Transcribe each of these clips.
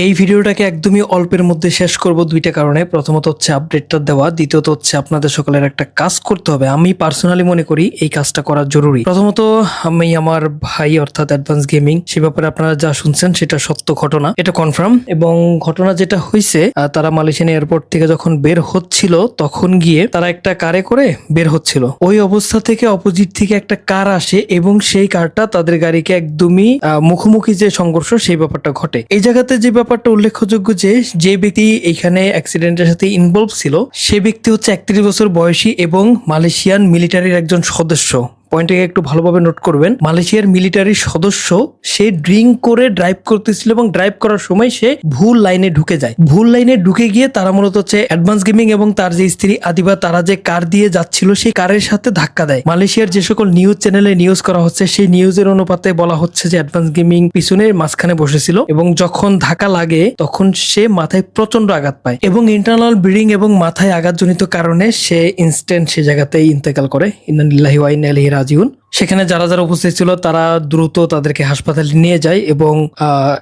এই ভিডিওটাকে একদমই অল্পের মধ্যে শেষ করব দুইটা কারণে। প্রথমত হচ্ছে আপডেটটা দেওয়া, দ্বিতীয়ত হচ্ছে আপনাদের সকলের একটা কাজ করতে হবে। আমি পার্সোনালি মনে করি এই কাজটা করা জরুরি। প্রথমত আমি আমার ভাই অর্থাৎ অ্যাডভান্স গেমিং, সে ব্যাপারে আপনারা যা শুনছেন সেটা সত্য ঘটনা, এটা কনফার্ম। এবং ঘটনা যেটা হয়েছে, তারা মালয়েশিয়ান এয়ারপোর্ট থেকে যখন বের হচ্ছিল তখন গিয়ে তারা একটা কারে করে বের হচ্ছিল। ওই অবস্থা থেকে অপোজিট থেকে একটা কার আসে এবং সেই কারটা তাদের গাড়িকে একদমই মুখোমুখি যে সংঘর্ষ সেই ব্যাপারটা ঘটে। এই জায়গাতে যে ব্যাপারটা উল্লেখযোগ্য যে ব্যক্তি এখানে অ্যাক্সিডেন্টের সাথে ইনভলভ ছিল সে ব্যক্তি হচ্ছে 31 বছর বয়সী এবং মালয়েশিয়ান মিলিটারির একজন সদস্য। পয়েন্টটাকে একটু ভালোভাবে নোট করবেন। মালয়েশিয়ার মিলিটারির সদস্য, সে ড্রিঙ্ক করে ড্রাইভ করতেছিল এবং ড্রাইভ করার সময় সে ভুল লাইনে ঢুকে যায়। ভুল লাইনে ঢুকে গিয়ে তারা মূলত হচ্ছে অ্যাডভান্স গেমিং এবং তার যে স্ত্রী আদিবা, তারা যে কার দিয়ে যাচ্ছিল সেই কারের সাথে ধাক্কা দেয়। মালয়েশিয়ার যে সকল নিউজ চ্যানেলে নিউজ করা হচ্ছে সেই নিউজের অনুপাতে বলা হচ্ছে যে অ্যাডভান্স গেমিং পিছনের মাঝখানে বসেছিল এবং যখন ধাক্কা লাগে তখন সে মাথায় প্রচন্ড আঘাত পায় এবং ইন্টারনাল ব্লিডিং এবং মাথায় আঘাতজনিত কারণে সে ইনস্ট্যান্ট সে জায়গাতেই ইন্তেকাল করে। ইন্না লিল্লাহি ওয়া ইন্না ইলাইহি রাজিউন। সেখানে যারা যারা উপস্থিত ছিল তারা দ্রুত তাদেরকে হাসপাতালে নিয়ে যায় এবং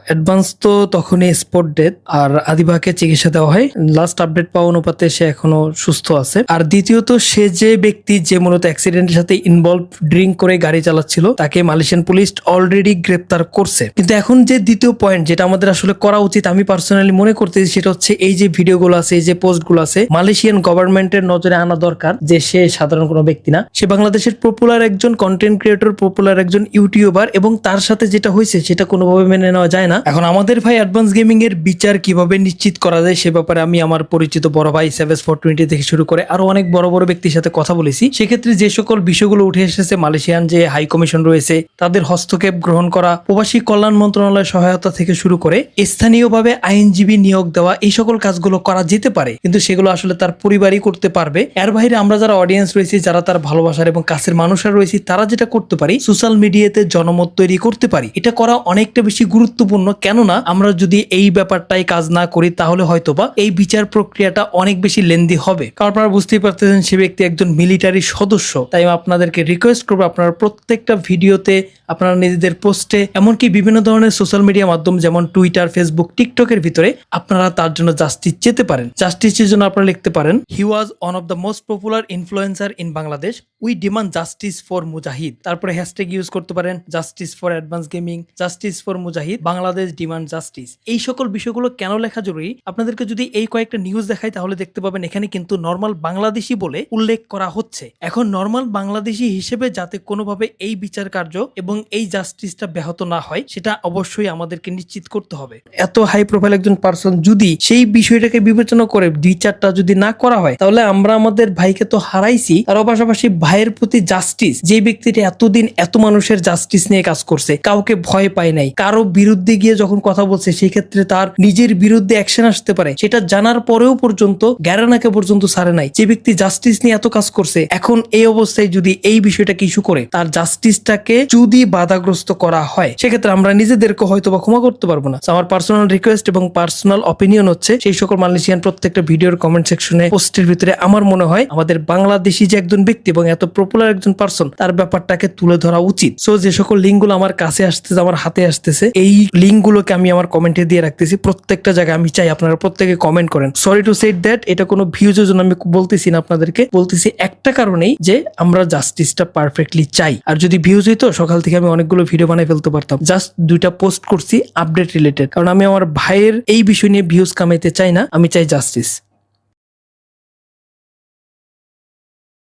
অ্যাডভান্স তো তখনই স্পট ডেথ, আর আদিবাকে চিকিৎসা দেওয়া হয়। লাস্ট আপডেট পাওয়া অনুপাতে সে এখনো সুস্থ আছে। আর দ্বিতীয়ত, সে যে ব্যক্তি যে মূলত অ্যাক্সিডেন্টের সাথে ইনভলভ, ড্রিঙ্ক করে গাড়ি চালাচ্ছিল, তাকে মালয়েশিয়ান পুলিশ অলরেডি গ্রেপ্তার করছে। কিন্তু এখন যে দ্বিতীয় পয়েন্ট যেটা আমাদের আসলে করা উচিত, আমি পার্সোনালি মনে করতেছি, সেটা হচ্ছে এই যে ভিডিওগুলো আছে, এই যে পোস্টগুলো আছে, মালয়েশিয়ান গভর্নমেন্টের নজরে আনা দরকার যে সে সাধারণ কোনো ব্যক্তি না, সে বাংলাদেশের পপুলার একজন কন্টেন্ট ক্রিয়েটর, পপুলার একজন ইউটিউবার, এবং তার সাথে যেটা হয়েছে সেটা কোনোভাবে মেনে নেওয়া যায় না। এখন আমাদের ভাই অ্যাডভান্স গেমিং এর বিচার কিভাবে নিশ্চিত করা যায় সে ব্যাপারে আমি আমার পরিচিত বড় ভাই সেভেস 420 থেকে শুরু করে আরো অনেক বড় বড় ব্যক্তির সাথে কথা বলেছি। সেক্ষেত্রে যে সকল বিষয়গুলো উঠে এসেছে, মালয়েশিয়ান যে হাই কমিশন রয়েছে তাদের হস্তক্ষেপ গ্রহণ করা, প্রবাসী কল্যাণ মন্ত্রণালয়ের সহায়তা থেকে শুরু করে স্থানীয়ভাবে আইনজীবী নিয়োগ দেওয়া, এই সকল কাজগুলো করা যেতে পারে, কিন্তু সেগুলো আসলে তার পরিবারই করতে পারবে। এর বাইরে আমরা যারা অডিয়েন্স রয়েছি, যারা তার ভালোবাসার এবং কাছের মানুষরা রয়েছি, তারা যেটা করতে পারি, সোশ্যাল মিডিয়াতে জনমত তৈরি করতে পারি। এটা করা অনেকটা বেশি গুরুত্বপূর্ণ। কেননা আমরা যদি এই ব্যাপারটাই কাজ না করি তাহলে হয়তোবা এই বিচার প্রক্রিয়াটা অনেক বেশি লেন্দি হবে। কারণ আপনারা বুঝতেই পারতেছেন সে ব্যক্তি একজন মিলিটারি সদস্য। তাই আপনাদেরকে রিকোয়েস্ট করবো, আপনারা প্রত্যেকটা ভিডিওতে, আপনারা নিজেদের পোস্টে, এমনকি বিভিন্ন ধরনের সোশ্যাল মিডিয়া মাধ্যম যেমন টুইটার, ফেসবুক, টিকটকের ভিতরে আপনারা তার জন্য জাস্টিস চেতে পারেন। জাস্টিসের জন্য আপনারা লিখতে পারেন, he was one of the most popular influencer in Bangladesh, we demand justice for Mujahid. তারপরে হ্যাশট্যাগ ইউজ করতে পারেন justice for advance gaming, justice for Mujahid, Bangladesh demand justice. এই সকল বিষয়গুলো কেন লেখা জরুরি, আপনাদেরকে যদি এই কয়েকটা নিউজ দেখাই তাহলে দেখতে পাবেন এখানে কিন্তু নর্মাল বাংলাদেশি বলে উল্লেখ করা হচ্ছে। এখন নর্মাল বাংলাদেশি হিসেবে যাতে কোনোভাবে এই বিচার কার্য এবং এই জাস্টিসটা ব্যাহত না হয় সেটা অবশ্যই আমাদেরকে নিশ্চিত করতে হবে। এত হাই প্রোফাইল একজন পার্সন যদি সেই বিষয়টাকে বিবেচনা করে বিচারটা যদি না করা হয় তাহলে আমরা আমাদের ভাইকে তো হারাইছি, তার পাশাপাশি ভাইয়ের প্রতি জাস্টিস, যে ব্যক্তিটা এতদিন এত মানুষের জাস্টিস নিয়ে কাজ করছে, কাউকে ভয় পায় নাই, কারো বিরুদ্ধে গিয়ে যখন কথা বলছে সেই ক্ষেত্রে তার নিজের বিরুদ্ধে অ্যাকশন আসতে পারে সেটা জানার পরেও পর্যন্ত গ্যারানাকে পর্যন্ত ছাড়ে নাই, যে ব্যক্তি জাস্টিস নিয়ে এত কাজ করছে, এখন এই অবস্থায় যদি এই বিষয়টাকে ইস্যু করে তার জাস্টিসটাকে যদি বাধাগ্রস্ত করা হয় সেক্ষেত্রে আমরা নিজেদেরকে হয়তো বা ক্ষমা করতে পারবো না। আমার পার্সোনাল রিকোয়েস্ট এবং পার্সোনাল অপিনিয়ন হচ্ছে, সেই সকল মালয়েশিয়ান প্রত্যেকটা ভিডিওর কমেন্ট সেকশনে, পোস্টের ভিতরে আমার মনে হয় আমাদের বাংলাদেশি যে একজন ব্যক্তি এবং এত পপুলার একজন পার্সন, তার ব্যাপারটাকে তুলে ধরা উচিত। সো যে সকল লিঙ্কগুলো আমার কাছে আসতেছে, আমার হাতে আসতেছে, এই লিঙ্কগুলোকে আমি আমার কমেন্টে দিয়ে রাখতেছি। প্রত্যেকটা জায়গায় আমি চাই আপনারা প্রত্যেকে কমেন্ট করেন। সরি টু সেড দ্যাট, এটা কোনো ভিউজের জন্য আমি বলতেছি না, আপনাদেরকে বলতেছি একটা কারণেই যে আমরা জাস্টিসটা পারফেক্টলি চাই। আর যদি ভিউজ হইতো সকাল থেকে আমি অনেকগুলো ভিডিও বানাই ফেলতে পারতাম। জাস্ট 2টা পোস্ট করছি আপডেট রিলেটেড, কারণ আমি আমার ভাইয়ের এই বিষয় নিয়ে ভিউজ কামাইতে চাই না, আমি চাই জাস্টিস।